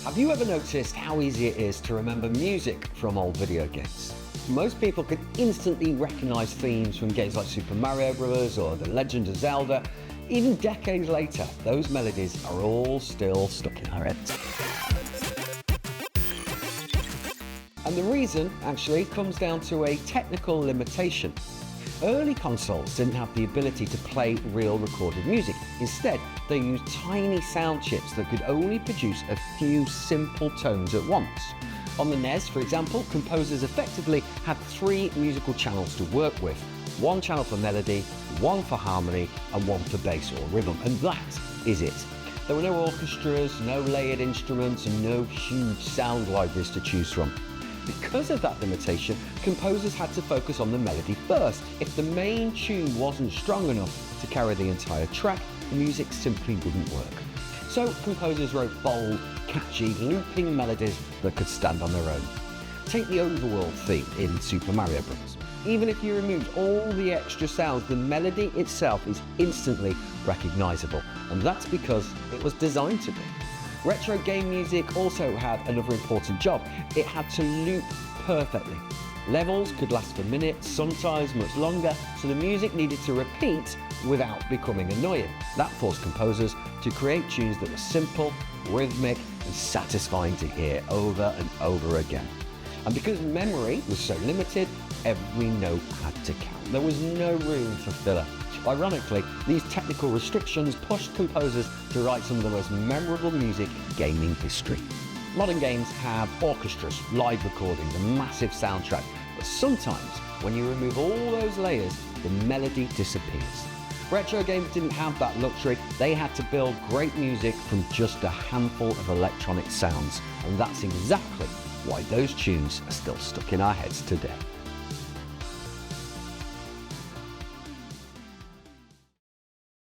Have you ever noticed how easy it is to remember music from old video games? Most people can instantly recognize themes from games like Super Mario Bros. Or The Legend of Zelda. Even decades later, those melodies are all still stuck in our heads. And the reason, actually, comes down to a technical limitation. Early consoles didn't have the ability to play real recorded music. Instead, they used tiny sound chips that could only produce a few simple tones at once. On the NES, for example, composers effectively had 3 musical channels to work with. 1 channel for melody, 1 for harmony, and 1 for bass or rhythm, and that is it. There were no orchestras, no layered instruments, and no huge sound libraries to choose from. Because of that limitation, composers had to focus on the melody first. If the main tune wasn't strong enough to carry the entire track, the music simply wouldn't work. So composers wrote bold, catchy, looping melodies that could stand on their own. Take the overworld theme in Super Mario Bros. Even if you removed all the extra sounds, the melody itself is instantly recognisable, and that's because it was designed to be. Retro game music also had another important job. It had to loop perfectly. Levels could last for minutes, sometimes much longer, so the music needed to repeat without becoming annoying. That forced composers to create tunes that were simple, rhythmic, and satisfying to hear over and over again. And because memory was so limited, every note had to count. There was no room for filler. Ironically, these technical restrictions pushed composers to write some of the most memorable music in gaming history. Modern games have orchestras, live recordings, a massive soundtrack, but sometimes when you remove all those layers, the melody disappears. Retro games didn't have that luxury. They had to build great music from just a handful of electronic sounds, and that's exactly why those tunes are still stuck in our heads today.